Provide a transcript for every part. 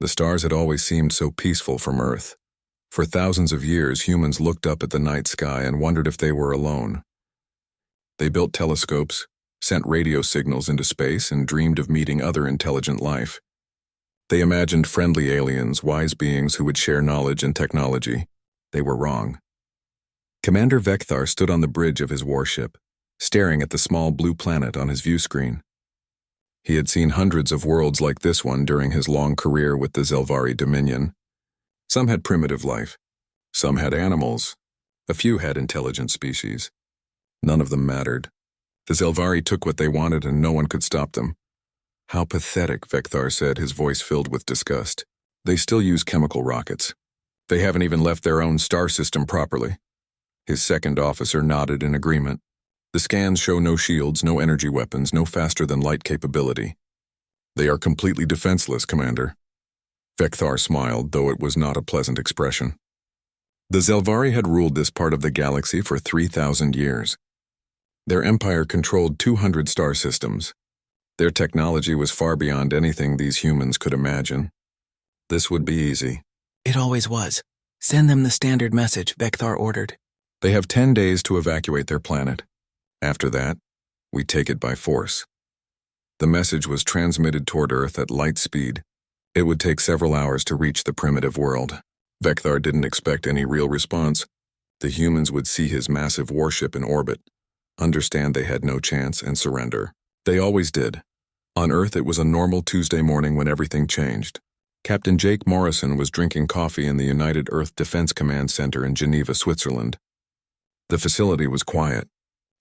The stars had always seemed so peaceful from Earth. For thousands of years, humans looked up at the night sky and wondered if they were alone. They built telescopes, sent radio signals into space, and dreamed of meeting other intelligent life. They imagined friendly aliens, wise beings who would share knowledge and technology. They were wrong. Commander Vecthar stood on the bridge of his warship, staring at the small blue planet on his view screen. He had seen hundreds of worlds like this one during his long career with the Zelvari Dominion. Some had primitive life. Some had animals. A few had intelligent species. None of them mattered. The Zelvari took what they wanted and no one could stop them. How pathetic, Vecthar said, his voice filled with disgust. They still use chemical rockets. They haven't even left their own star system properly. His second officer nodded in agreement. The scans show no shields, no energy weapons, no faster-than-light capability. They are completely defenseless, Commander. Vecthar smiled, though it was not a pleasant expression. The Zelvari had ruled this part of the galaxy for 3,000 years. Their empire controlled 200 star systems. Their technology was far beyond anything these humans could imagine. This would be easy. It always was. Send them the standard message, Vecthar ordered. They have 10 days to evacuate their planet. After that, we take it by force. The message was transmitted toward Earth at light speed. It would take several hours to reach the primitive world. Vecthar didn't expect any real response. The humans would see his massive warship in orbit, understand they had no chance, and surrender. They always did. On Earth, it was a normal Tuesday morning when everything changed. Captain Jake Morrison was drinking coffee in the United Earth Defense Command Center in Geneva, Switzerland. The facility was quiet.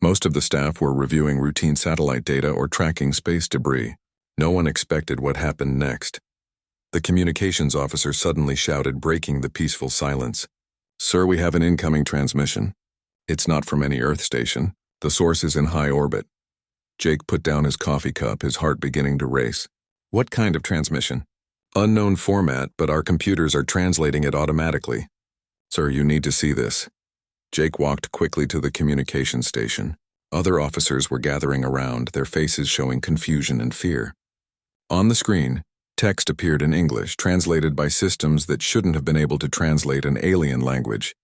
Most of the staff were reviewing routine satellite data or tracking space debris. No one expected what happened next. The communications officer suddenly shouted, breaking the peaceful silence. "Sir, we have an incoming transmission. It's not from any Earth station. The source is in high orbit." Jake put down his coffee cup, his heart beginning to race. "What kind of transmission?" "Unknown format, but our computers are translating it automatically. Sir, you need to see this." Jake walked quickly to the communication station. Other officers were gathering around, their faces showing confusion and fear. On the screen, text appeared in English, translated by systems that shouldn't have been able to translate an alien language.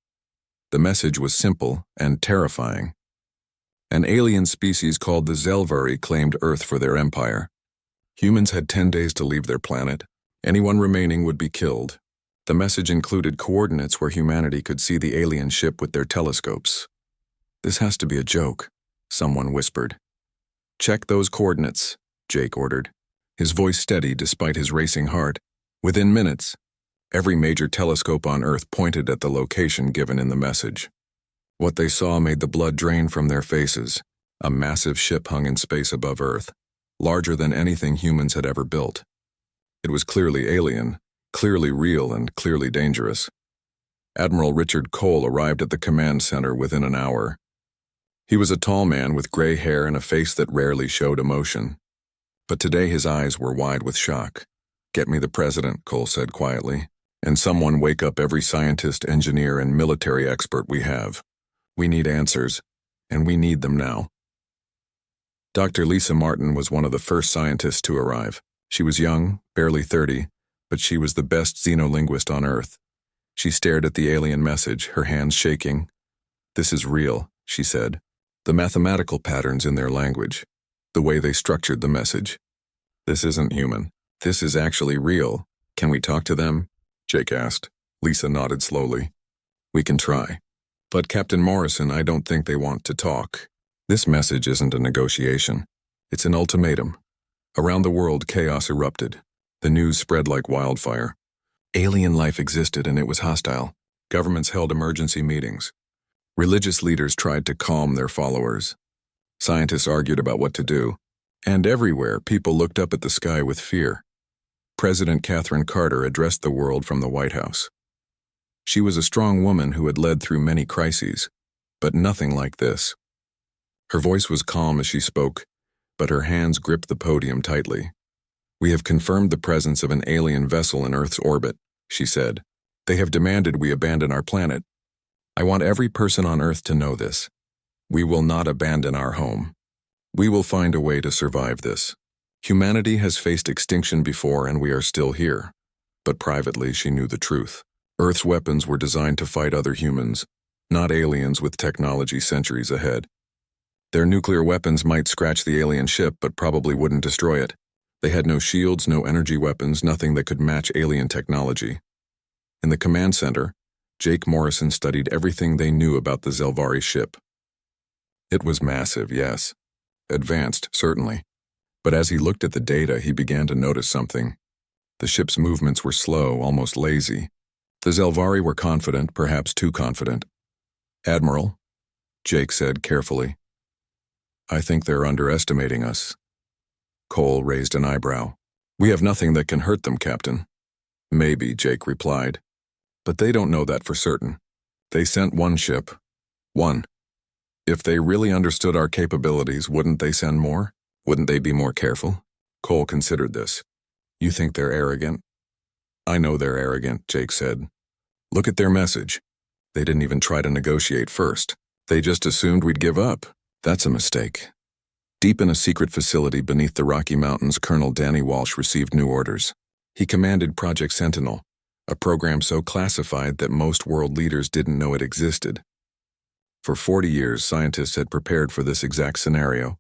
The message was simple and terrifying. An alien species called the Zelvari claimed Earth for their empire. Humans had 10 days to leave their planet. Anyone remaining would be killed. The message included coordinates where humanity could see the alien ship with their telescopes. "This has to be a joke," someone whispered. "Check those coordinates," Jake ordered, his voice steady despite his racing heart. Within minutes, every major telescope on Earth pointed at the location given in the message. What they saw made the blood drain from their faces. A massive ship hung in space above Earth, larger than anything humans had ever built. It was clearly alien, clearly real, and clearly dangerous. Admiral Richard Cole arrived at the command center within an hour. He was a tall man with gray hair and a face that rarely showed emotion. But today his eyes were wide with shock. "Get me the president," Cole said quietly, "and someone wake up every scientist, engineer, and military expert we have. We need answers, and we need them now." Dr. Lisa Martin was one of the first scientists to arrive. She was young, barely 30, but she was the best xenolinguist on Earth. She stared at the alien message, her hands shaking. "This is real," she said. "The mathematical patterns in their language, the way they structured the message. This isn't human. This is actually real. Can we talk to them?" Jake asked. Lisa nodded slowly. "We can try. But Captain Morrison, I don't think they want to talk. This message isn't a negotiation. It's an ultimatum." Around the world, chaos erupted. The news spread like wildfire. Alien life existed and it was hostile. Governments held emergency meetings. Religious leaders tried to calm their followers. Scientists argued about what to do. And everywhere, people looked up at the sky with fear. President Catherine Carter addressed the world from the White House. She was a strong woman who had led through many crises, but nothing like this. Her voice was calm as she spoke, but her hands gripped the podium tightly. "We have confirmed the presence of an alien vessel in Earth's orbit," she said. "They have demanded we abandon our planet. I want every person on Earth to know this. We will not abandon our home. We will find a way to survive this. Humanity has faced extinction before and we are still here. But privately, she knew the truth. Earth's weapons were designed to fight other humans, not aliens with technology centuries ahead. Their nuclear weapons might scratch the alien ship, but probably wouldn't destroy it. They had no shields, no energy weapons, nothing that could match alien technology. In the command center, Jake Morrison studied everything they knew about the Zelvari ship. It was massive, yes. Advanced, certainly. But as he looked at the data, he began to notice something. The ship's movements were slow, almost lazy. The Zelvari were confident, perhaps too confident. "Admiral," Jake said carefully, "I think they're underestimating us." Cole raised an eyebrow. "We have nothing that can hurt them, Captain." "Maybe," Jake replied. "But they don't know that for certain. They sent one ship. One. If they really understood our capabilities, wouldn't they send more? Wouldn't they be more careful?" Cole considered this. "You think they're arrogant?" "I know they're arrogant," Jake said. "Look at their message. They didn't even try to negotiate first. They just assumed we'd give up. That's a mistake." Deep in a secret facility beneath the Rocky Mountains, Colonel Danny Walsh received new orders. He commanded Project Sentinel, a program so classified that most world leaders didn't know it existed. For 40 years, scientists had prepared for this exact scenario.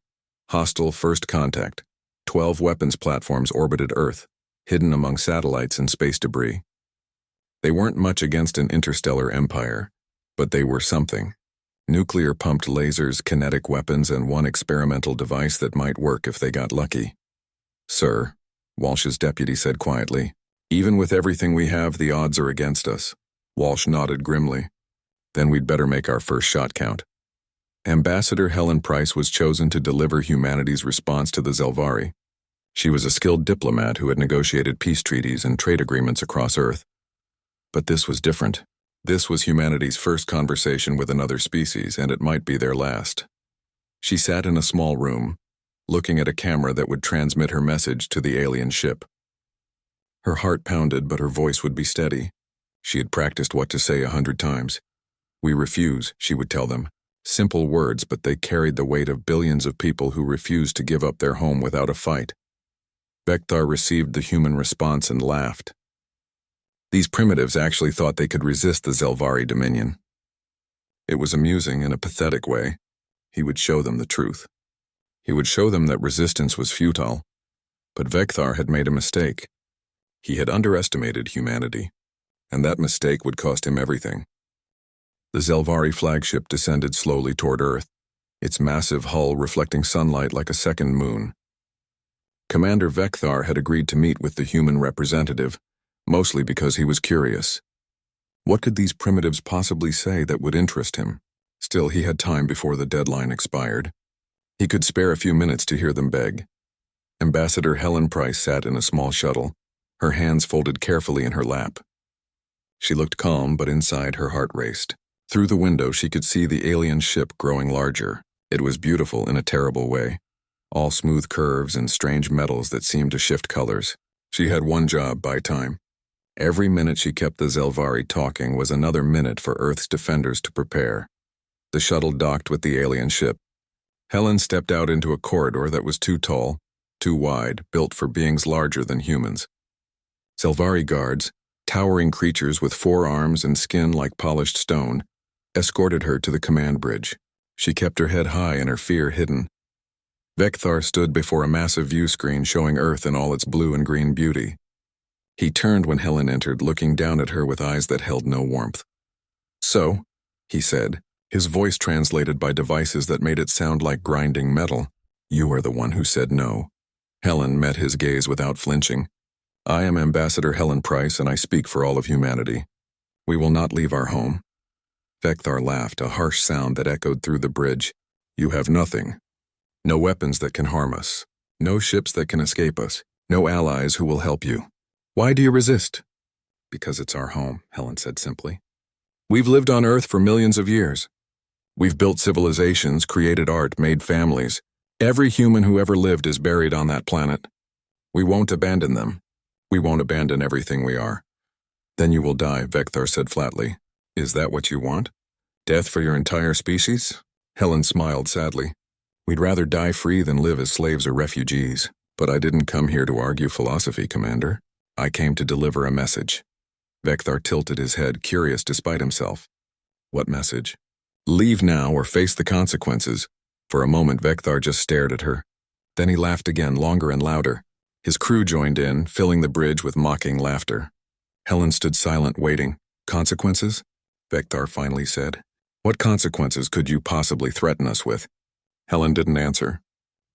Hostile first contact. 12 weapons platforms orbited Earth, hidden among satellites and space debris. They weren't much against an interstellar empire, but they were something. Nuclear-pumped lasers, kinetic weapons, and one experimental device that might work if they got lucky. "Sir," Walsh's deputy said quietly, "even with everything we have, the odds are against us." Walsh nodded grimly. "Then we'd better make our first shot count." Ambassador Helen Price was chosen to deliver humanity's response to the Zelvari. She was a skilled diplomat who had negotiated peace treaties and trade agreements across Earth. But this was different. This was humanity's first conversation with another species, and it might be their last. She sat in a small room, looking at a camera that would transmit her message to the alien ship. Her heart pounded, but her voice would be steady. She had practiced what to say 100 times. "We refuse," she would tell them. Simple words, but they carried the weight of billions of people who refused to give up their home without a fight. Vecthar received the human response and laughed. These primitives actually thought they could resist the Zelvari dominion. It was amusing in a pathetic way. He would show them the truth. He would show them that resistance was futile. But Vecthar had made a mistake. He had underestimated humanity, and that mistake would cost him everything. The Zelvari flagship descended slowly toward Earth, its massive hull reflecting sunlight like a second moon. Commander Vecthar had agreed to meet with the human representative, mostly because he was curious. What could these primitives possibly say that would interest him? Still, he had time before the deadline expired. He could spare a few minutes to hear them beg. Ambassador Helen Price sat in a small shuttle, her hands folded carefully in her lap. She looked calm, but inside her heart raced. Through the window, she could see the alien ship growing larger. It was beautiful in a terrible way, all smooth curves and strange metals that seemed to shift colors. She had one job: buy time. Every minute she kept the Zelvari talking was another minute for Earth's defenders to prepare. The shuttle docked with the alien ship. Helen stepped out into a corridor that was too tall, too wide, built for beings larger than humans. Zelvari guards, towering creatures with 4 arms and skin like polished stone, escorted her to the command bridge. She kept her head high and her fear hidden. Vecthar stood before a massive view screen showing Earth in all its blue and green beauty. He turned when Helen entered, looking down at her with eyes that held no warmth. "So," he said, his voice translated by devices that made it sound like grinding metal, "you are the one who said no." Helen met his gaze without flinching. "I am Ambassador Helen Price, and I speak for all of humanity. We will not leave our home." Vecthar laughed, a harsh sound that echoed through the bridge. "You have nothing. No weapons that can harm us. No ships that can escape us. No allies who will help you. Why do you resist?" "Because it's our home," Helen said simply. "We've lived on Earth for millions of years. We've built civilizations, created art, made families. Every human who ever lived is buried on that planet. We won't abandon them. We won't abandon everything we are." "Then you will die," Vecthar said flatly. "Is that what you want? Death for your entire species?" Helen smiled sadly. "We'd rather die free than live as slaves or refugees. But I didn't come here to argue philosophy, Commander. I came to deliver a message. Vecthar tilted his head, curious despite himself. What message? Leave now or face the consequences. For a moment, Vecthar just stared at her. Then he laughed again, longer and louder. His crew joined in, filling the bridge with mocking laughter. Helen stood silent, waiting. Consequences? Vecthar finally said. What consequences could you possibly threaten us with? Helen didn't answer.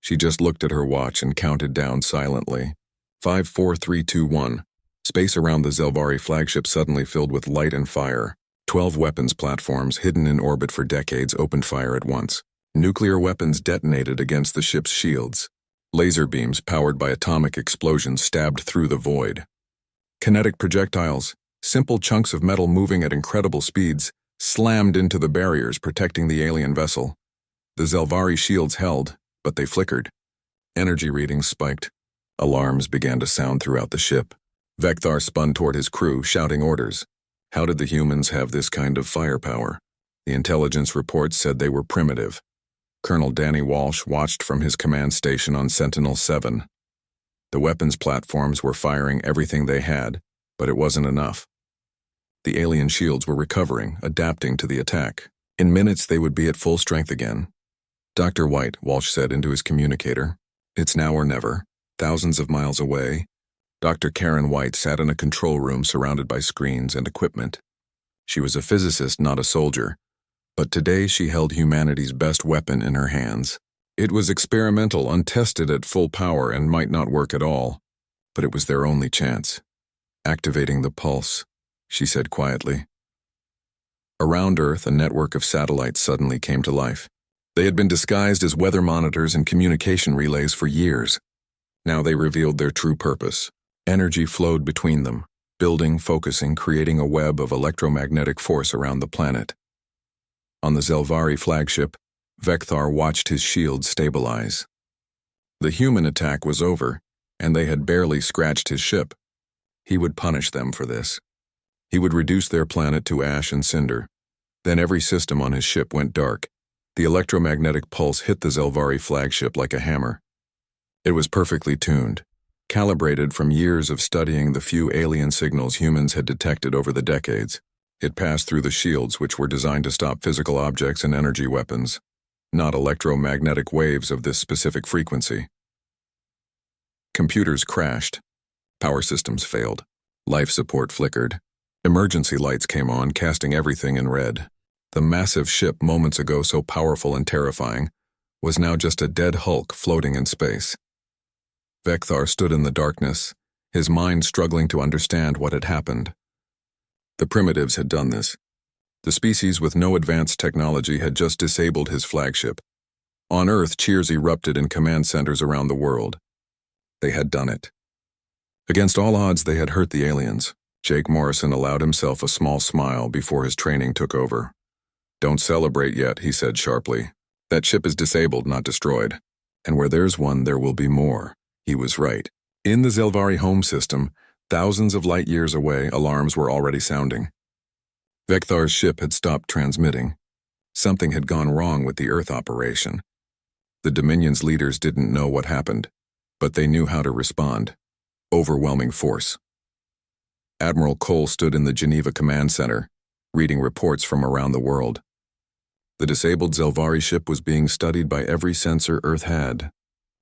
She just looked at her watch and counted down silently. 5, 4, 3, 2, 1. Space around the Zelvari flagship suddenly filled with light and fire. 12 weapons platforms hidden in orbit for decades opened fire at once. Nuclear weapons detonated against the ship's shields. Laser beams powered by atomic explosions stabbed through the void. Kinetic projectiles, simple chunks of metal moving at incredible speeds, slammed into the barriers protecting the alien vessel. The Zelvari shields held, but they flickered. Energy readings spiked. Alarms began to sound throughout the ship. Vecthar spun toward his crew, shouting orders. How did the humans have this kind of firepower? The intelligence reports said they were primitive. Colonel Danny Walsh watched from his command station on Sentinel-7. The weapons platforms were firing everything they had, but it wasn't enough. The alien shields were recovering, adapting to the attack. In minutes, they would be at full strength again. Dr. White, Walsh said into his communicator. It's now or never. Thousands of miles away. Dr. Karen White sat in a control room surrounded by screens and equipment. She was a physicist, not a soldier. But today she held humanity's best weapon in her hands. It was experimental, untested at full power, and might not work at all. But it was their only chance. Activating the pulse, she said quietly. Around Earth, a network of satellites suddenly came to life. They had been disguised as weather monitors and communication relays for years. Now they revealed their true purpose. Energy flowed between them, building, focusing, creating a web of electromagnetic force around the planet. On the Zelvari flagship, Vecthar watched his shield stabilize. The human attack was over, and they had barely scratched his ship. He would punish them for this. He would reduce their planet to ash and cinder. Then every system on his ship went dark. The electromagnetic pulse hit the Zelvari flagship like a hammer. It was perfectly tuned, calibrated from years of studying the few alien signals humans had detected over the decades. It passed through the shields, which were designed to stop physical objects and energy weapons, not electromagnetic waves of this specific frequency. Computers crashed. Power systems failed. Life support flickered. Emergency lights came on, casting everything in red. The massive ship, moments ago so powerful and terrifying, was now just a dead hulk floating in space. Vecthar stood in the darkness, his mind struggling to understand what had happened. The primitives had done this. The species with no advanced technology had just disabled his flagship. On Earth, cheers erupted in command centers around the world. They had done it. Against all odds, they had hurt the aliens. Jake Morrison allowed himself a small smile before his training took over. Don't celebrate yet, he said sharply. That ship is disabled, not destroyed. And where there's one, there will be more. He was right. In the Zelvari home system, thousands of light years away, alarms were already sounding. Vecthar's ship had stopped transmitting. Something had gone wrong with the Earth operation. The Dominion's leaders didn't know what happened, but they knew how to respond. Overwhelming force. Admiral Cole stood in the Geneva Command Center, reading reports from around the world. The disabled Zelvari ship was being studied by every sensor Earth had.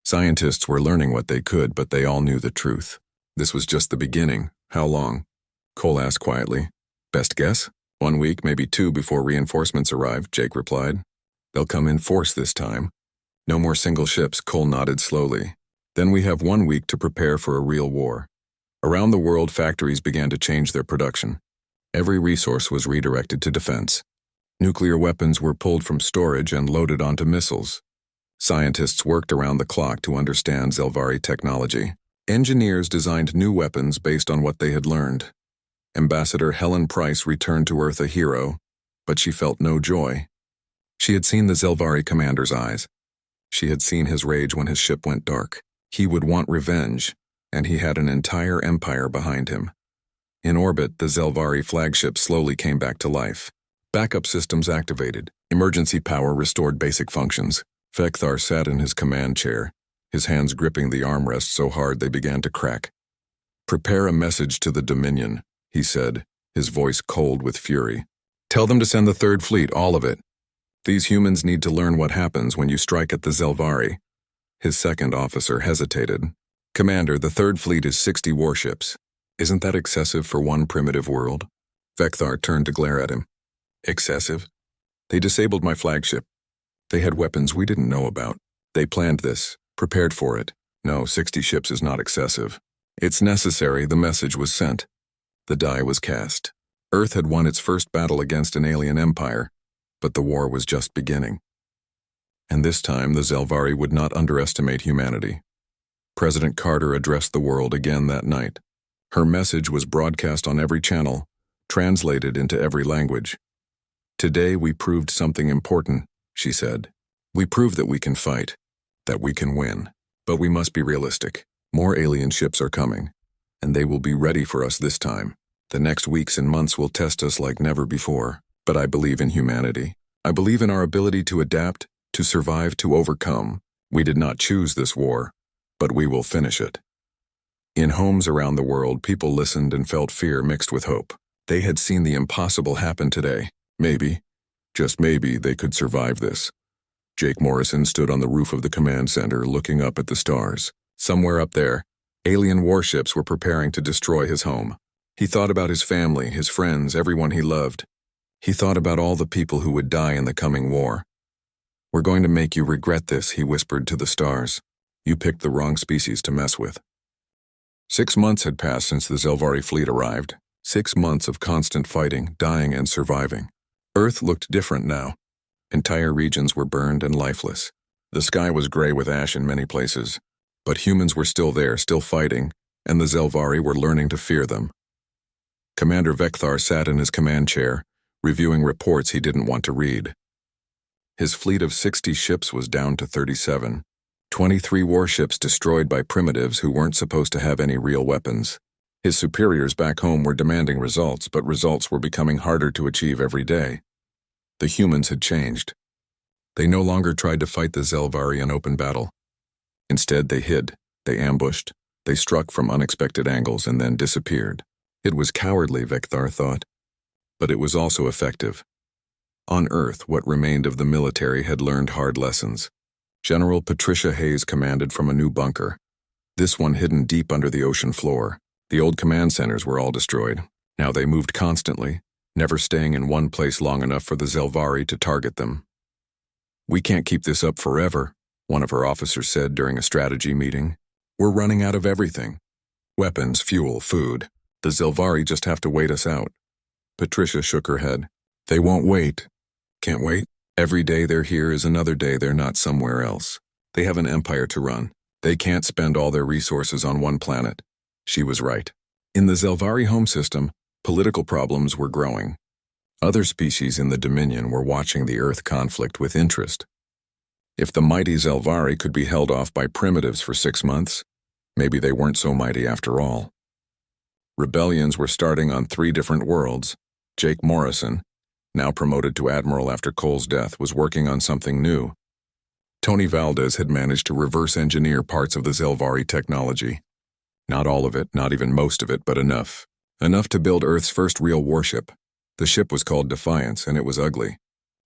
Scientists were learning what they could, but they all knew the truth. This was just the beginning. How long? Cole asked quietly. Best guess? 1 week, maybe 2 before reinforcements arrive, Jake replied. They'll come in force this time. No more single ships, Cole nodded slowly. Then we have 1 week to prepare for a real war. Around the world, factories began to change their production. Every resource was redirected to defense. Nuclear weapons were pulled from storage and loaded onto missiles. Scientists worked around the clock to understand Zelvari technology. Engineers designed new weapons based on what they had learned. Ambassador Helen Price returned to Earth a hero, but she felt no joy. She had seen the Zelvari commander's eyes. She had seen his rage when his ship went dark. He would want revenge, and he had an entire empire behind him. In orbit, the Zelvari flagship slowly came back to life. Backup systems activated. Emergency power restored basic functions. Vecthar sat in his command chair, his hands gripping the armrest so hard they began to crack. Prepare a message to the Dominion, he said, his voice cold with fury. Tell them to send the Third Fleet, all of it. These humans need to learn what happens when you strike at the Zelvari. His second officer hesitated. Commander, the Third Fleet is 60 warships. Isn't that excessive for one primitive world? Vecthar turned to glare at him. Excessive? They disabled my flagship. They had weapons we didn't know about. They planned this, prepared for it. No, 60 ships is not excessive. It's necessary. The message was sent. The die was cast. Earth had won its first battle against an alien empire, but the war was just beginning. And this time, the Zelvari would not underestimate humanity. President Carter addressed the world again that night. Her message was broadcast on every channel, translated into every language. Today we proved something important, she said. We proved that we can fight, that we can win. But we must be realistic. More alien ships are coming, and they will be ready for us this time. The next weeks and months will test us like never before. But I believe in humanity. I believe in our ability to adapt, to survive, to overcome. We did not choose this war, but we will finish it. In homes around the world, people listened and felt fear mixed with hope. They had seen the impossible happen today. Maybe, just maybe, they could survive this. Jake Morrison stood on the roof of the command center looking up at the stars. Somewhere up there, alien warships were preparing to destroy his home. He thought about his family, his friends, everyone he loved. He thought about all the people who would die in the coming war. We're going to make you regret this, he whispered to the stars. You picked the wrong species to mess with. 6 months had passed since the Zelvari fleet arrived. 6 months of constant fighting, dying, and surviving. Earth looked different now. Entire regions were burned and lifeless. The sky was gray with ash in many places. But humans were still there, still fighting, and the Zelvari were learning to fear them. Commander Vecthar sat in his command chair, reviewing reports he didn't want to read. His fleet of 60 ships was down to 37. 23 warships destroyed by primitives who weren't supposed to have any real weapons. His superiors back home were demanding results, but results were becoming harder to achieve every day. The humans had changed. They no longer tried to fight the Zelvari in open battle. Instead, they hid, they ambushed, they struck from unexpected angles and then disappeared. It was cowardly, Vecthar thought, but it was also effective. On Earth, what remained of the military had learned hard lessons. General Patricia Hayes commanded from a new bunker, this one hidden deep under the ocean floor. The old command centers were all destroyed. Now they moved constantly, never staying in one place long enough for the Zelvari to target them. We can't keep this up forever, one of her officers said during a strategy meeting. We're running out of everything. Weapons, fuel, food. The Zelvari just have to wait us out. Patricia shook her head. They won't wait. Can't wait? Every day they're here is another day they're not somewhere else. They have an empire to run. They can't spend all their resources on one planet. She was right. In the Zelvari home system, political problems were growing. Other species in the Dominion were watching the Earth conflict with interest. If the mighty Zelvari could be held off by primitives for 6 months, maybe they weren't so mighty after all. Rebellions were starting on 3 different worlds. Jake Morrison, now promoted to admiral after Cole's death, was working on something new. Tony Valdez had managed to reverse engineer parts of the Zelvari technology. Not all of it, not even most of it, but enough. Enough to build Earth's first real warship. The ship was called Defiance, and it was ugly.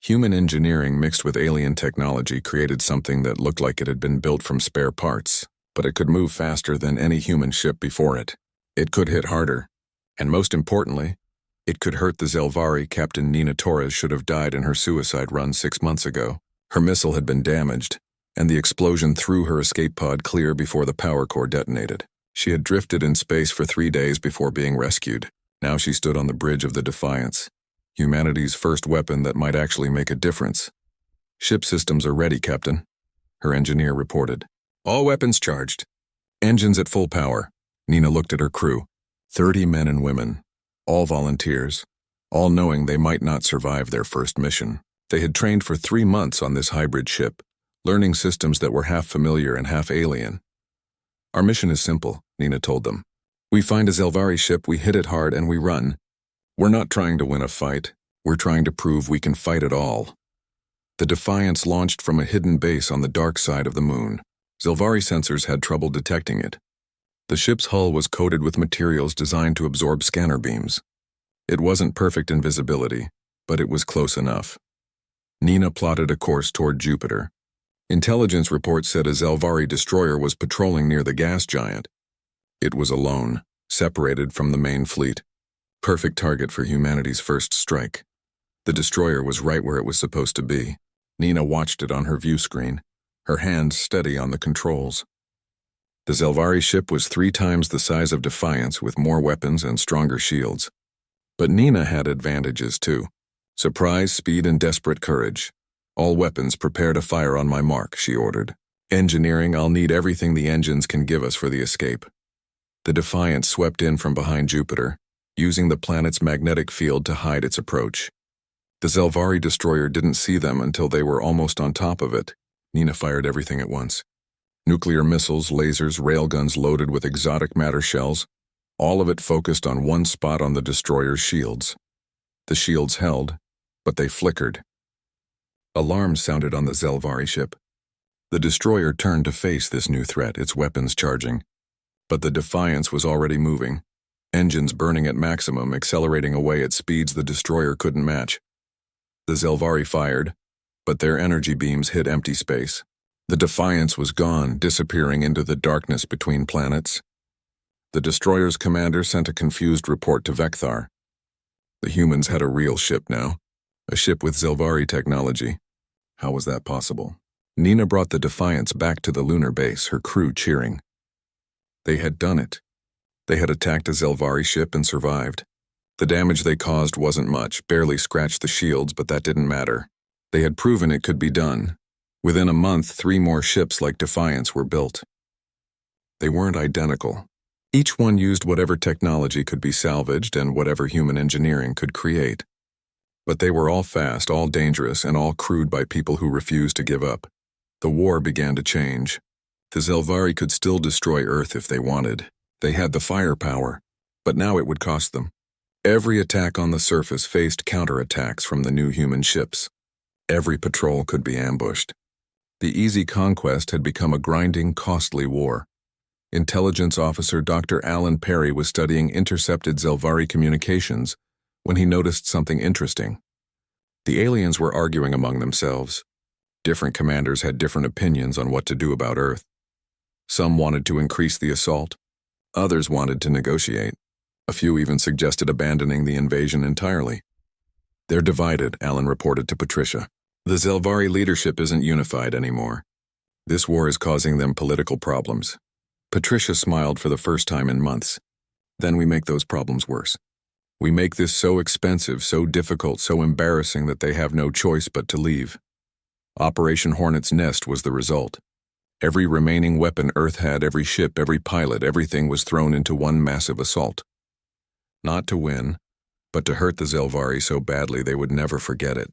Human engineering mixed with alien technology created something that looked like it had been built from spare parts, but it could move faster than any human ship before it. It could hit harder. And most importantly, it could hurt the Zelvari. Captain Nina Torres should have died in her suicide run 6 months ago. Her missile had been damaged, and the explosion threw her escape pod clear before the power core detonated. She had drifted in space for 3 days before being rescued. Now she stood on the bridge of the Defiance, humanity's first weapon that might actually make a difference. Ship systems are ready, Captain, her engineer reported. All weapons charged. Engines at full power. Nina looked at her crew. 30 men and women, all volunteers, all knowing they might not survive their first mission. They had trained for 3 months on this hybrid ship, learning systems that were half familiar and half alien. Our mission is simple, Nina told them. We find a Zelvari ship, we hit it hard, and we run. We're not trying to win a fight. We're trying to prove we can fight at all. The Defiance launched from a hidden base on the dark side of the moon. Zelvari sensors had trouble detecting it. The ship's hull was coated with materials designed to absorb scanner beams. It wasn't perfect invisibility, but it was close enough. Nina plotted a course toward Jupiter. Intelligence reports said a Zelvari destroyer was patrolling near the gas giant. It was alone, separated from the main fleet. Perfect target for humanity's first strike. The destroyer was right where it was supposed to be. Nina watched it on her view screen, her hands steady on the controls. The Zelvari ship was 3 times the size of Defiance with more weapons and stronger shields. But Nina had advantages too. Surprise, speed, and desperate courage. All weapons prepare to fire on my mark, she ordered. Engineering, I'll need everything the engines can give us for the escape. The Defiance swept in from behind Jupiter, using the planet's magnetic field to hide its approach. The Zelvari destroyer didn't see them until they were almost on top of it. Nina fired everything at once. Nuclear missiles, lasers, railguns loaded with exotic matter shells, all of it focused on one spot on the destroyer's shields. The shields held, but they flickered. Alarms sounded on the Zelvari ship. The destroyer turned to face this new threat, its weapons charging. But the Defiance was already moving, engines burning at maximum, accelerating away at speeds the destroyer couldn't match. The Zelvari fired, but their energy beams hit empty space. The Defiance was gone, disappearing into the darkness between planets. The destroyer's commander sent a confused report to Vecthar. The humans had a real ship now, a ship with Zelvari technology. How was that possible? Nina brought the Defiance back to the lunar base, her crew cheering. They had done it. They had attacked a Zelvari ship and survived. The damage they caused wasn't much, barely scratched the shields, but that didn't matter. They had proven it could be done. Within a month, 3 more ships like Defiance were built. They weren't identical. Each one used whatever technology could be salvaged and whatever human engineering could create. But they were all fast, all dangerous, and all crewed by people who refused to give up. The war began to change. The Zelvari could still destroy Earth if they wanted. They had the firepower, but now it would cost them. Every attack on the surface faced counterattacks from the new human ships. Every patrol could be ambushed. The easy conquest had become a grinding, costly war. Intelligence officer Dr. Alan Perry was studying intercepted Zelvari communications when he noticed something interesting. The aliens were arguing among themselves. Different commanders had different opinions on what to do about Earth. Some wanted to increase the assault. Others wanted to negotiate. A few even suggested abandoning the invasion entirely. They're divided, Alan reported to Patricia. The Zelvari leadership isn't unified anymore. This war is causing them political problems. Patricia smiled for the first time in months. Then we make those problems worse. We make this so expensive, so difficult, so embarrassing that they have no choice but to leave. Operation Hornet's Nest was the result. Every remaining weapon Earth had, every ship, every pilot, everything was thrown into one massive assault. Not to win, but to hurt the Zelvari so badly they would never forget it.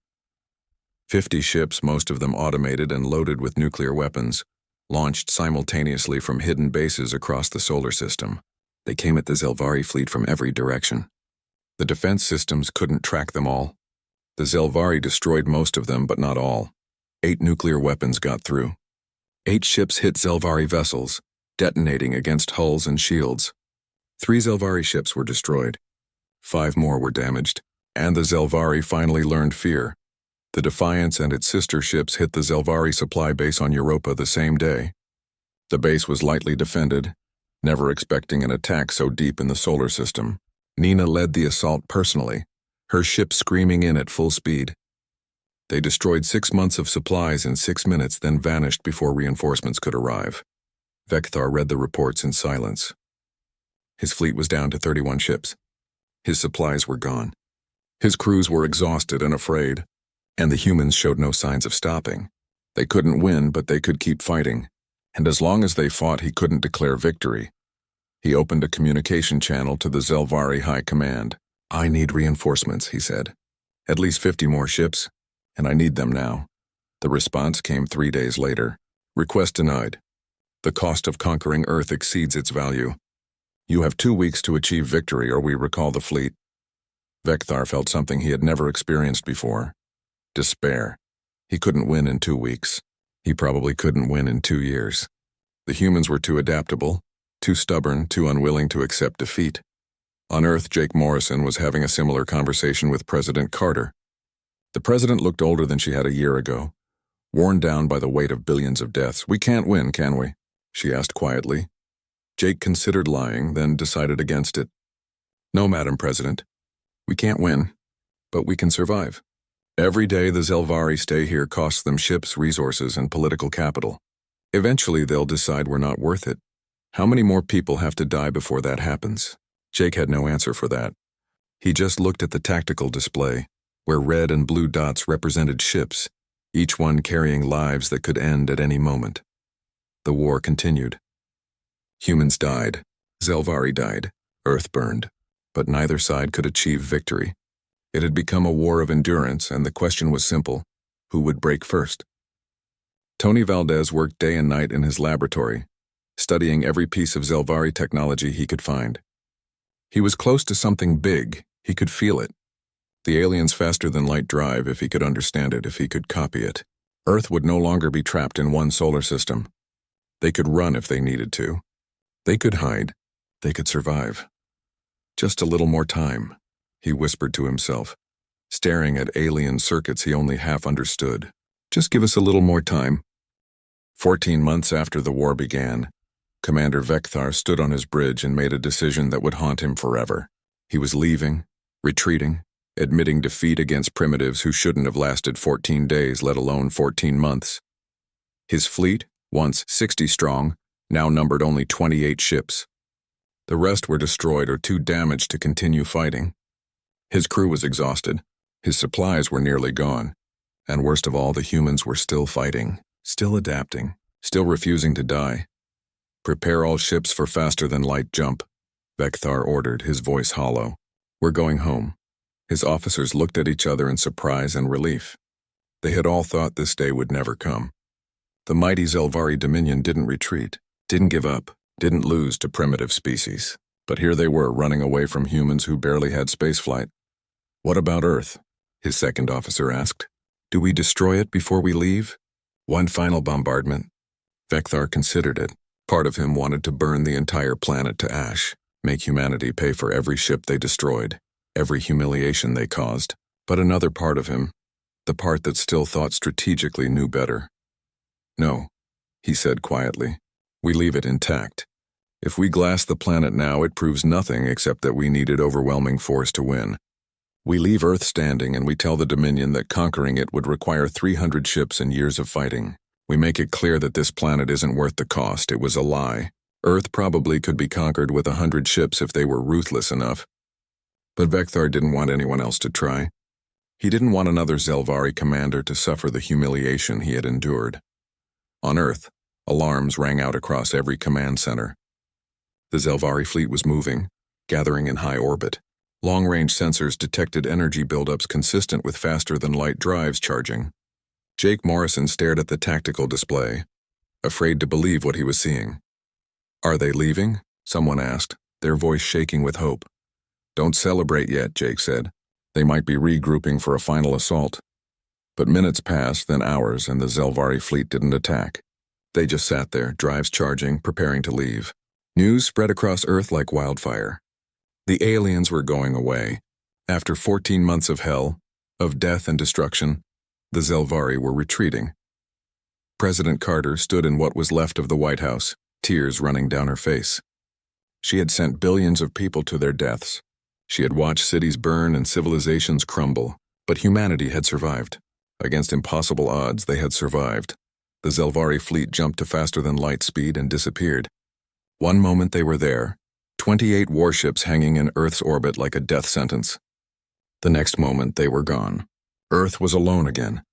50 ships, most of them automated and loaded with nuclear weapons, launched simultaneously from hidden bases across the solar system. They came at the Zelvari fleet from every direction. The defense systems couldn't track them all. The Zelvari destroyed most of them, but not all. 8 nuclear weapons got through. 8 ships hit Zelvari vessels, detonating against hulls and shields. 3 Zelvari ships were destroyed. 5 more were damaged, and the Zelvari finally learned fear. The Defiance and its sister ships hit the Zelvari supply base on Europa the same day. The base was lightly defended, never expecting an attack so deep in the solar system. Nina led the assault personally, her ship screaming in at full speed. They destroyed 6 months of supplies in 6 minutes, then vanished before reinforcements could arrive. Vecthar read the reports in silence. His fleet was down to 31 ships. His supplies were gone. His crews were exhausted and afraid, and the humans showed no signs of stopping. They couldn't win, but they could keep fighting, and as long as they fought, he couldn't declare victory. He opened a communication channel to the Zelvari High Command. "I need reinforcements," he said. "At least 50 more ships, and I need them now." The response came 3 days later. "Request denied. The cost of conquering Earth exceeds its value. You have 2 weeks to achieve victory or we recall the fleet." Vecthar felt something he had never experienced before. Despair. He couldn't win in 2 weeks. He probably couldn't win in 2 years. The humans were too adaptable. too stubborn, too unwilling to accept defeat. On Earth, Jake Morrison was having a similar conversation with President Carter. The president looked older than she had a year ago, worn down by the weight of billions of deaths. "We can't win, can we?" she asked quietly. Jake considered lying, then decided against it. "No, Madam President. We can't win, but we can survive. Every day the Zelvari stay here costs them ships, resources, and political capital. Eventually they'll decide we're not worth it. How many more people have to die before that happens?" Jake had no answer for that. He just looked at the tactical display, where red and blue dots represented ships, each one carrying lives that could end at any moment. The war continued. Humans died, Zelvari died, Earth burned, but neither side could achieve victory. It had become a war of endurance, and the question was simple: who would break first? Tony Valdez worked day and night in his laboratory, studying every piece of Zelvari technology he could find. He was close to something big. He could feel it. The aliens' faster-than-light drive, if he could understand it, if he could copy it. Earth would no longer be trapped in one solar system. They could run if they needed to. They could hide. They could survive. Just a little more time, he whispered to himself, staring at alien circuits he only half understood. Just give us a little more time. 14 months after the war began, Commander Vekthar stood on his bridge and made a decision that would haunt him forever. He was leaving, retreating, admitting defeat against primitives who shouldn't have lasted 14 days, let alone 14 months. His fleet, once 60 strong, now numbered only 28 ships. The rest were destroyed or too damaged to continue fighting. His crew was exhausted. His supplies were nearly gone. And worst of all, the humans were still fighting, still adapting, still refusing to die. "Prepare all ships for faster-than-light jump," Vekthar ordered, his voice hollow. "We're going home." His officers looked at each other in surprise and relief. They had all thought this day would never come. The mighty Zelvari Dominion didn't retreat, didn't give up, didn't lose to primitive species. But here they were, running away from humans who barely had spaceflight. "What about Earth?" his second officer asked. "Do we destroy it before we leave? One final bombardment?" Vekthar considered it. Part of him wanted to burn the entire planet to ash, make humanity pay for every ship they destroyed, every humiliation they caused. But another part of him, the part that still thought strategically, knew better. "No," he said quietly. "We leave it intact. If we glass the planet now, it proves nothing except that we needed overwhelming force to win. We leave Earth standing, and we tell the Dominion that conquering it would require 300 ships and years of fighting. We make it clear that this planet isn't worth the cost. It was a lie. Earth probably could be conquered with 100 ships if they were ruthless enough." But Vekthar didn't want anyone else to try. He didn't want another Zelvari commander to suffer the humiliation he had endured. On Earth, alarms rang out across every command center. The Zelvari fleet was moving, gathering in high orbit. Long-range sensors detected energy buildups consistent with faster-than-light drives charging. Jake Morrison stared at the tactical display, afraid to believe what he was seeing. "Are they leaving?" someone asked, their voice shaking with hope. "Don't celebrate yet," Jake said. "They might be regrouping for a final assault." But minutes passed, then hours, and the Zelvari fleet didn't attack. They just sat there, drives charging, preparing to leave. News spread across Earth like wildfire. The aliens were going away. After 14 months of hell, of death and destruction, the Zelvari were retreating. President Carter stood in what was left of the White House, tears running down her face. She had sent billions of people to their deaths. She had watched cities burn and civilizations crumble, but humanity had survived. Against impossible odds, they had survived. The Zelvari fleet jumped to faster-than-light speed and disappeared. One moment they were there, 28 warships hanging in Earth's orbit like a death sentence. The next moment, they were gone. Earth was alone again.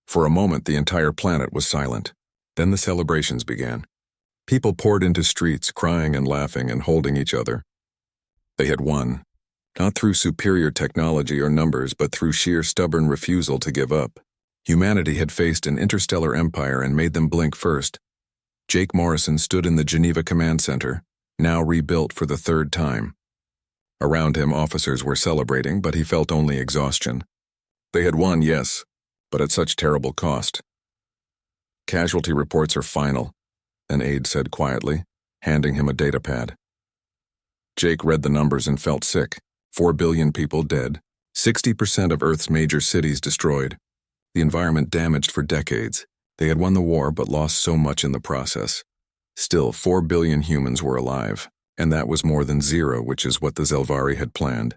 For a moment, the entire planet was silent. Then the celebrations began. People poured into streets, crying and laughing and holding each other. They had won, not through superior technology or numbers, but through sheer stubborn refusal to give up. Humanity had faced an interstellar empire and made them blink first. Jake Morrison stood in the Geneva Command Center, now rebuilt for the third time. Around him, officers were celebrating, but he felt only exhaustion. They had won, yes, but at such terrible cost. "Casualty reports are final," an aide said quietly. handing him a datapad. Jake read the numbers and felt sick. 4 billion people dead, 60% of Earth's major cities destroyed, the environment damaged for decades. They had won the war but lost so much in the process. Still, 4 billion humans were alive, and that was more than zero, which is what the Zelvari had planned.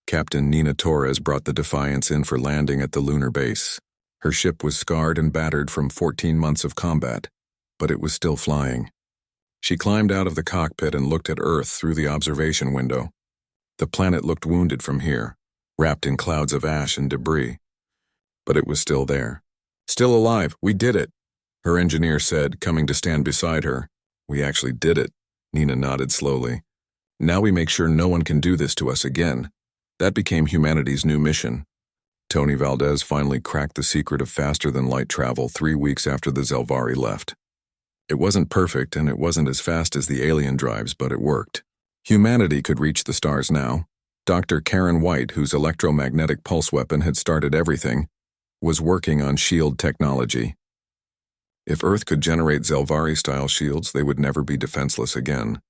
Captain Nina Torres brought the Defiance in for landing at the lunar base. Her ship was scarred and battered from 14 months of combat, but it was still flying. She climbed out of the cockpit and looked at Earth through the observation window. The planet looked wounded from here, wrapped in clouds of ash and debris. But it was still there. "Still alive, we did it," her engineer said, coming to stand beside her. "We actually did it," Nina nodded slowly. "Now we make sure no one can do this to us again." That became humanity's new mission. Tony Valdez finally cracked the secret of faster-than-light travel 3 weeks after the Zelvari left. It wasn't perfect, and it wasn't as fast as the alien drives, but it worked. Humanity could reach the stars now. Dr. Karen White, whose electromagnetic pulse weapon had started everything, was working on shield technology. If Earth could generate Zelvari-style shields, they would never be defenseless again.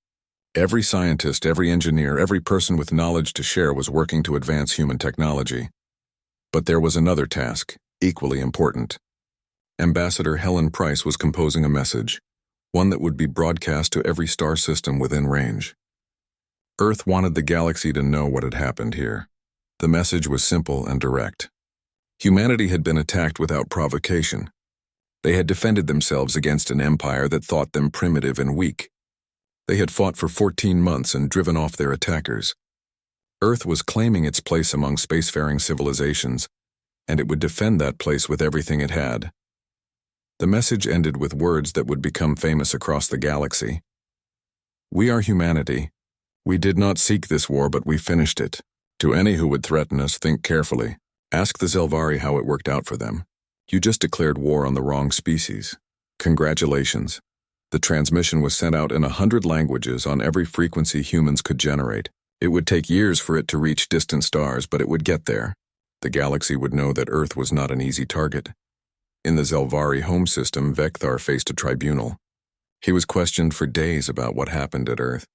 Every scientist, every engineer, every person with knowledge to share was working to advance human technology. But there was another task, equally important. Ambassador Helen Price was composing a message, one that would be broadcast to every star system within range. Earth wanted the galaxy to know what had happened here. The message was simple and direct. Humanity had been attacked without provocation. They had defended themselves against an empire that thought them primitive and weak. They had fought for 14 months and driven off their attackers. Earth was claiming its place among spacefaring civilizations, and it would defend that place with everything it had. The message ended with words that would become famous across the galaxy. "We are humanity. We did not seek this war, but we finished it. To any who would threaten us, think carefully. Ask the Zelvari how it worked out for them. You just declared war on the wrong species. Congratulations." The transmission was sent out in 100 languages on every frequency humans could generate. It would take years for it to reach distant stars, but it would get there. The galaxy would know that Earth was not an easy target. In the Zelvari home system, Vecthar faced a tribunal. He was questioned for days about what happened at Earth.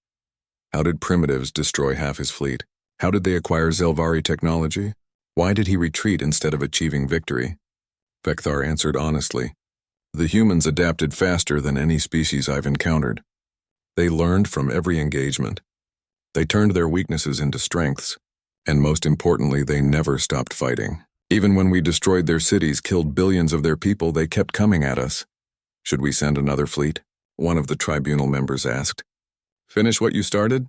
How did primitives destroy half his fleet? How did they acquire Zelvari technology? Why did he retreat instead of achieving victory? Vecthar answered honestly, "The humans adapted faster than any species I've encountered. They learned from every engagement. They turned their weaknesses into strengths, and most importantly, they never stopped fighting. Even when we destroyed their cities, killed billions of their people, they kept coming at us." "Should we send another fleet?" one of the tribunal members asked. "Finish what you started?"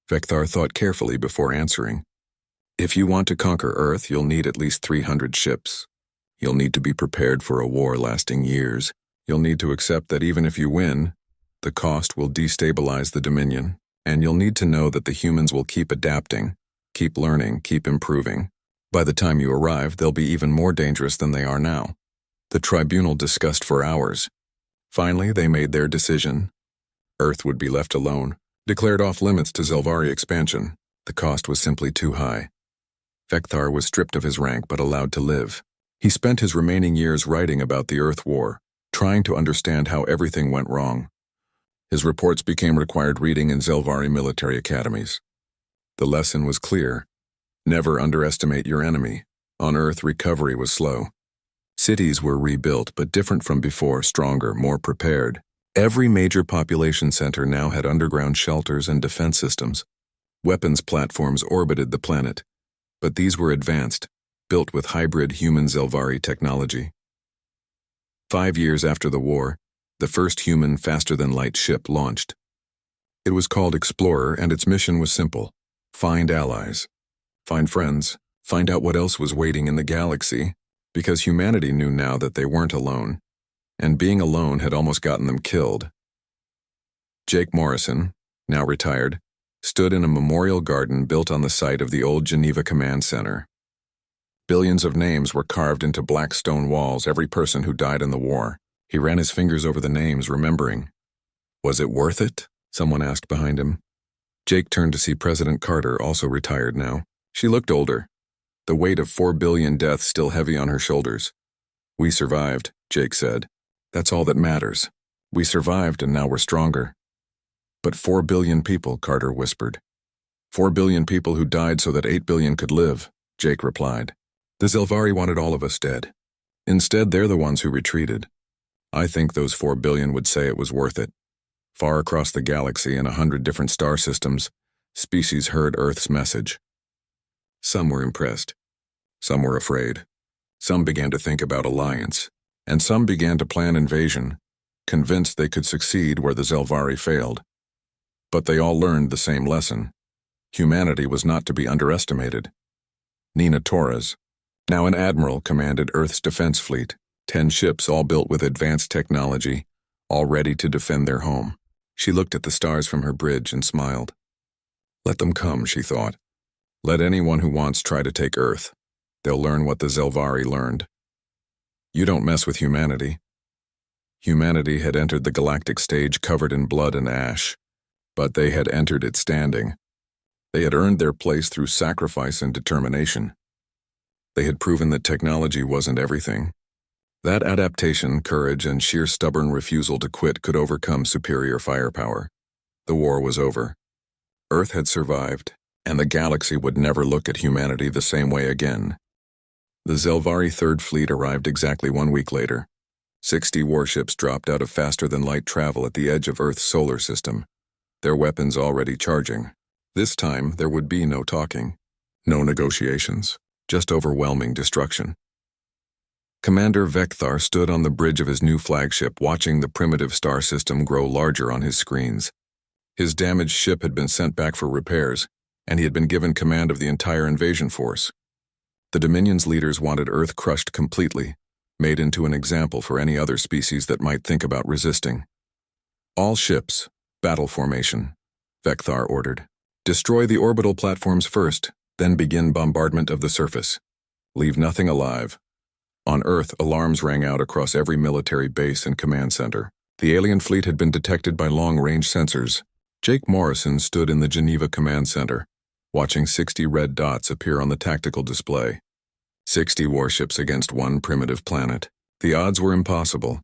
Vecthar thought carefully before answering. "If you want to conquer Earth, you'll need at least 300 ships. You'll need to be prepared for a war lasting years. You'll need to accept that even if you win, the cost will destabilize the Dominion, and you'll need to know that the humans will keep adapting, keep learning, keep improving. By the time you arrive, they'll be even more dangerous than they are now." The tribunal discussed for hours. Finally, they made their decision. Earth would be left alone, declared off limits to Zelvari expansion. The cost was simply too high. Vecthar was stripped of his rank but allowed to live. He spent his remaining years writing about the Earth War, trying to understand how everything went wrong. His reports became required reading in Zelvari military academies. The lesson was clear. Never underestimate your enemy. On Earth, recovery was slow. Cities were rebuilt, but different from before, stronger, more prepared. Every major population center now had underground shelters and defense systems. Weapons platforms orbited the planet, but these were advanced, built with hybrid human Zelvari technology. 5 years after the war, the first human faster-than-light ship launched. It was called Explorer, and its mission was simple: find allies, find friends, find out what else was waiting in the galaxy, because humanity knew now that they weren't alone, and being alone had almost gotten them killed. Jake Morrison, now retired, stood in a memorial garden built on the site of the old Geneva Command Center. Billions of names were carved into black stone walls, every person who died in the war. He ran his fingers over the names, remembering. "Was it worth it?" someone asked behind him. Jake turned to see President Carter, also retired now. She looked older, the weight of 4 billion deaths still heavy on her shoulders. "We survived," Jake said. "That's all that matters. We survived, and now we're stronger." But 4 billion people, Carter whispered. 4 billion people who died so that 8 billion could live, Jake replied. The Zelvari wanted all of us dead. Instead, they're the ones who retreated. I think those 4 billion would say it was worth it. Far across the galaxy in 100 different star systems, species heard Earth's message. Some were impressed. Some were afraid. Some began to think about alliance. And some began to plan invasion, convinced they could succeed where the Zelvari failed. But they all learned the same lesson. Humanity was not to be underestimated. Nina Torres, now an admiral, commanded Earth's defense fleet, 10 ships all built with advanced technology, all ready to defend their home. She looked at the stars from her bridge and smiled. Let them come, she thought. Let anyone who wants try to take Earth. They'll learn what the Zelvari learned. You don't mess with humanity. Humanity had entered the galactic stage covered in blood and ash, but they had entered it standing. They had earned their place through sacrifice and determination. They had proven that technology wasn't everything. That adaptation, courage, and sheer stubborn refusal to quit could overcome superior firepower. The war was over. Earth had survived, and the galaxy would never look at humanity the same way again. The Zelvari Third Fleet arrived exactly 1 week later. 60 warships dropped out of faster-than-light travel at the edge of Earth's solar system, their weapons already charging. This time, there would be no talking, no negotiations, just overwhelming destruction. Commander Vekthar stood on the bridge of his new flagship, watching the primitive star system grow larger on his screens. His damaged ship had been sent back for repairs, and he had been given command of the entire invasion force. The Dominion's leaders wanted Earth crushed completely, made into an example for any other species that might think about resisting. All ships, battle formation, Vekthar ordered. Destroy the orbital platforms first, then begin bombardment of the surface. Leave nothing alive. On Earth, alarms rang out across every military base and command center. The alien fleet had been detected by long-range sensors. Jake Morrison stood in the Geneva Command Center, watching 60 red dots appear on the tactical display. 60 warships against one primitive planet. The odds were impossible.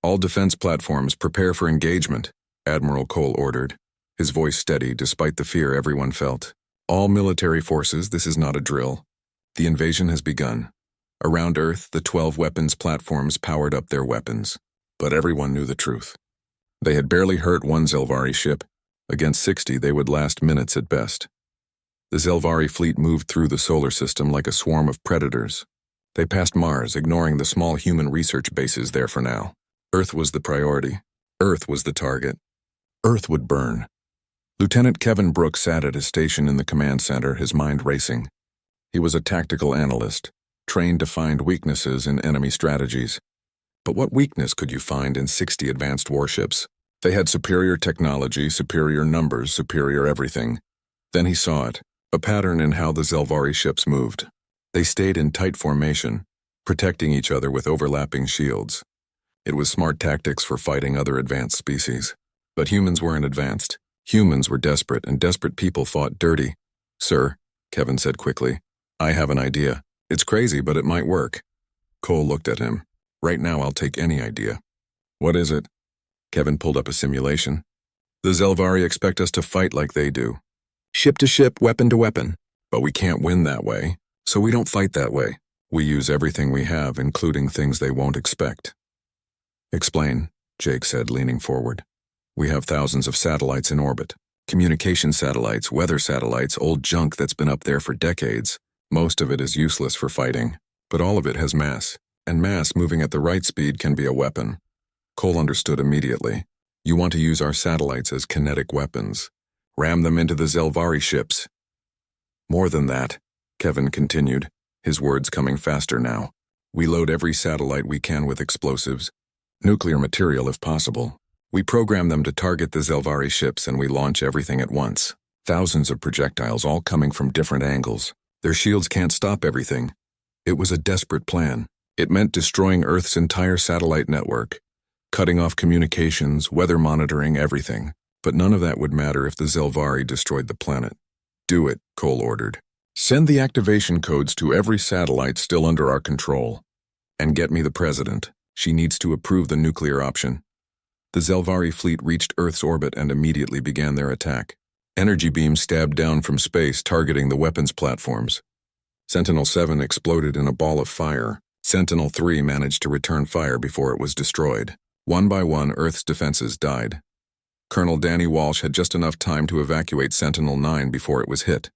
All defense platforms prepare for engagement, Admiral Cole ordered, his voice steady despite the fear everyone felt. All military forces, this is not a drill. The invasion has begun. Around Earth, the 12 weapons platforms powered up their weapons. But everyone knew the truth. They had barely hurt one Zelvari ship. Against 60, they would last minutes at best. The Zelvari fleet moved through the solar system like a swarm of predators. They passed Mars, ignoring the small human research bases there for now. Earth was the priority. Earth was the target. Earth would burn. Lieutenant Kevin Brooks sat at his station in the command center, his mind racing. He was a tactical analyst, trained to find weaknesses in enemy strategies. But what weakness could you find in 60 advanced warships? They had superior technology, superior numbers, superior everything. Then he saw it, a pattern in how the Zelvari ships moved. They stayed in tight formation, protecting each other with overlapping shields. It was smart tactics for fighting other advanced species. But humans weren't advanced. Humans were desperate, and desperate people fought dirty. Sir, Kevin said quickly, I have an idea. It's crazy, but it might work. Cole looked at him. Right now, I'll take any idea. What is it? Kevin pulled up a simulation. The Zelvari expect us to fight like they do. Ship to ship, weapon to weapon. But we can't win that way, so we don't fight that way. We use everything we have, including things they won't expect. Explain, Jake said, leaning forward. We have thousands of satellites in orbit. Communication satellites, weather satellites, old junk that's been up there for decades. Most of it is useless for fighting, but all of it has mass. And mass moving at the right speed can be a weapon. Cole understood immediately. You want to use our satellites as kinetic weapons. Ram them into the Zelvari ships. More than that, Kevin continued, his words coming faster now. We load every satellite we can with explosives, nuclear material if possible. We program them to target the Zelvari ships and we launch everything at once. Thousands of projectiles all coming from different angles. Their shields can't stop everything. It was a desperate plan. It meant destroying Earth's entire satellite network, cutting off communications, weather monitoring, everything. But none of that would matter if the Zelvari destroyed the planet. Do it, Cole ordered. Send the activation codes to every satellite still under our control. And get me the president. She needs to approve the nuclear option. The Zelvari fleet reached Earth's orbit and immediately began their attack. Energy beams stabbed down from space, targeting the weapons platforms. Sentinel-7 exploded in a ball of fire. Sentinel-3 managed to return fire before it was destroyed. One by one, Earth's defenses died. Colonel Danny Walsh had just enough time to evacuate Sentinel-9 before it was hit.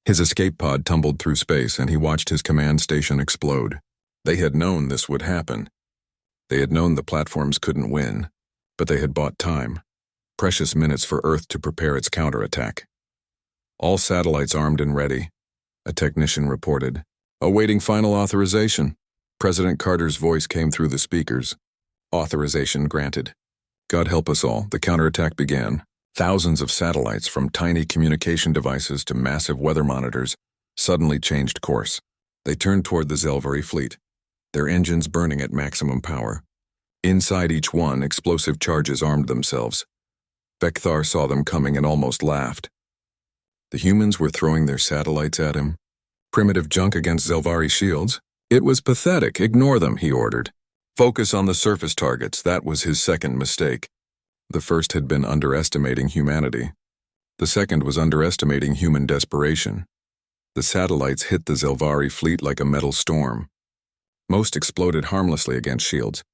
His escape pod tumbled through space, and he watched his command station explode. They had known this would happen. They had known the platforms couldn't win, but they had bought time. Precious minutes for Earth to prepare its counterattack. All satellites armed and ready, a technician reported. Awaiting final authorization. President Carter's voice came through the speakers. Authorization granted. God help us all, the counterattack began. Thousands of satellites, from tiny communication devices to massive weather monitors, suddenly changed course. They turned toward the Zelvari fleet, their engines burning at maximum power. Inside each one, explosive charges armed themselves. Vekthar saw them coming and almost laughed. The humans were throwing their satellites at him. Primitive junk against Zelvari shields. It was pathetic. Ignore them, he ordered. Focus on the surface targets. That was his second mistake. The first had been underestimating humanity. The second was underestimating human desperation. The satellites hit the Zelvari fleet like a metal storm. Most exploded harmlessly against shields,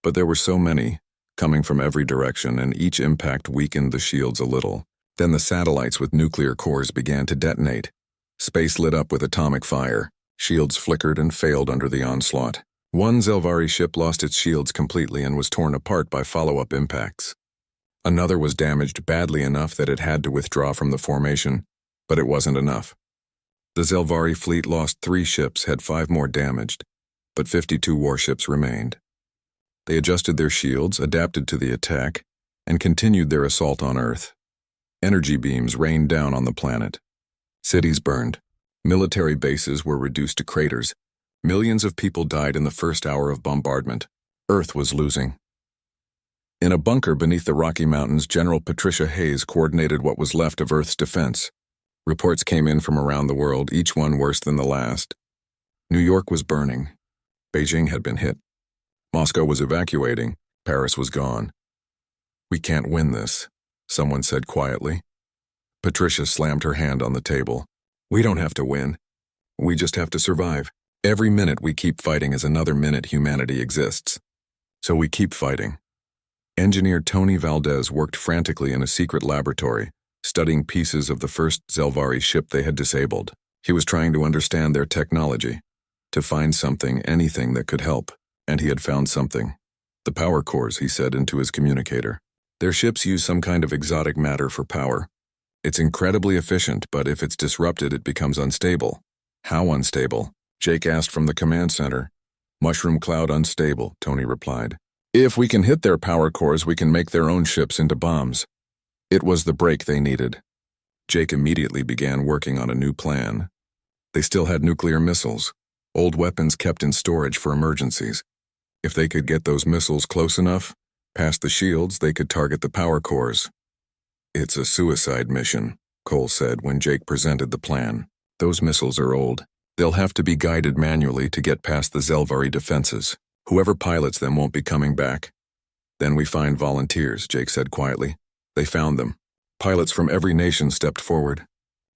but there were so many, coming from every direction, and each impact weakened the shields a little. Then the satellites with nuclear cores began to detonate. Space lit up with atomic fire. Shields flickered and failed under the onslaught. One Zelvari ship lost its shields completely and was torn apart by follow-up impacts. Another was damaged badly enough that it had to withdraw from the formation, but it wasn't enough. The Zelvari fleet lost 3 ships, had 5 more damaged, but 52 warships remained. They adjusted their shields, adapted to the attack, and continued their assault on Earth. Energy beams rained down on the planet. Cities burned. Military bases were reduced to craters. Millions of people died in the first hour of bombardment. Earth was losing. In a bunker beneath the Rocky Mountains, General Patricia Hayes coordinated what was left of Earth's defense. Reports came in from around the world, each one worse than the last. New York was burning. Beijing had been hit. Moscow was evacuating. Paris was gone. We can't win this, someone said quietly. Patricia slammed her hand on the table. We don't have to win. We just have to survive. Every minute we keep fighting is another minute humanity exists. So we keep fighting. Engineer Tony Valdez worked frantically in a secret laboratory, studying pieces of the first Zelvari ship they had disabled. He was trying to understand their technology, to find something, anything that could help, and he had found something. The power cores, he said into his communicator. Their ships use some kind of exotic matter for power. It's incredibly efficient, but if it's disrupted, it becomes unstable. How unstable? Jake asked from the command center. Mushroom cloud unstable, Tony replied. If we can hit their power cores, we can make their own ships into bombs. It was the break they needed. Jake immediately began working on a new plan. They still had nuclear missiles, old weapons kept in storage for emergencies. If they could get those missiles close enough, past the shields, they could target the power cores. It's a suicide mission, Cole said when Jake presented the plan. Those missiles are old. They'll have to be guided manually to get past the Zelvari defenses. Whoever pilots them won't be coming back. Then we find volunteers, Jake said quietly. They found them. Pilots from every nation stepped forward.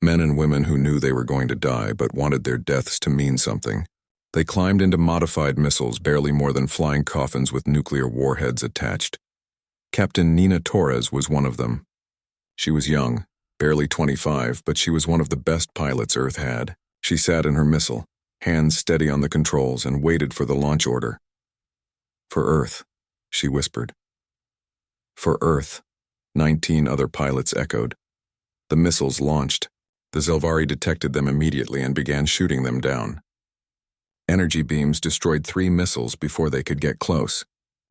Men and women who knew they were going to die but wanted their deaths to mean something. They climbed into modified missiles, barely more than flying coffins with nuclear warheads attached. Captain Nina Torres was one of them. She was young, barely 25, but she was one of the best pilots Earth had. She sat in her missile, hands steady on the controls, and waited for the launch order. For Earth, she whispered. For Earth, 19 other pilots echoed. The missiles launched. The Zelvari detected them immediately and began shooting them down. Energy beams destroyed 3 missiles before they could get close.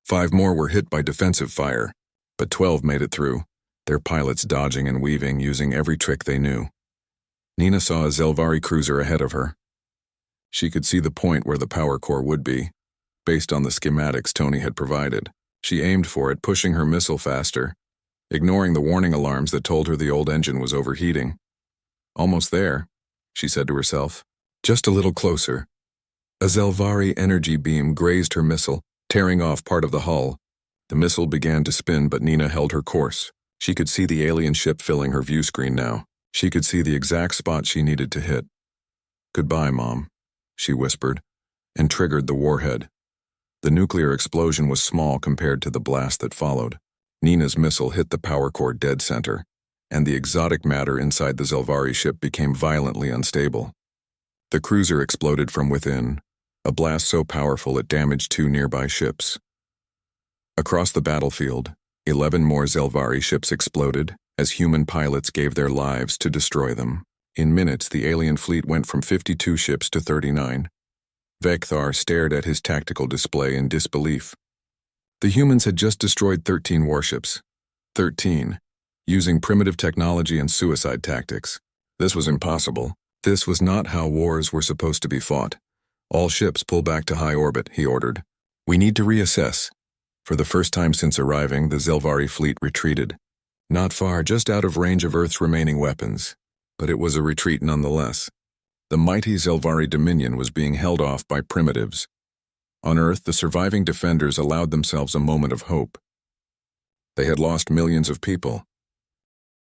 5 more were hit by defensive fire, but 12 made it through, their pilots dodging and weaving, using every trick they knew. Nina saw a Zelvari cruiser ahead of her. She could see the point where the power core would be, based on the schematics Tony had provided. She aimed for it, pushing her missile faster, ignoring the warning alarms that told her the old engine was overheating. Almost there, she said to herself. Just a little closer. A Zelvari energy beam grazed her missile, tearing off part of the hull. The missile began to spin, but Nina held her course. She could see the alien ship filling her view screen now. She could see the exact spot she needed to hit. "Goodbye, Mom," she whispered, and triggered the warhead. The nuclear explosion was small compared to the blast that followed. Nina's missile hit the power core dead center, and the exotic matter inside the Zelvari ship became violently unstable. The cruiser exploded from within, a blast so powerful it damaged 2 nearby ships. Across the battlefield, 11 more Zelvari ships exploded as human pilots gave their lives to destroy them. In minutes, the alien fleet went from 52 ships to 39. Vekthar stared at his tactical display in disbelief. The humans had just destroyed 13 warships. 13, using primitive technology and suicide tactics. This was impossible. This was not how wars were supposed to be fought. "All ships pull back to high orbit," he ordered. "We need to reassess." For the first time since arriving, the Zelvari fleet retreated. Not far, just out of range of Earth's remaining weapons. But it was a retreat nonetheless. The mighty Zelvari dominion was being held off by primitives. On Earth, the surviving defenders allowed themselves a moment of hope. They had lost millions of people,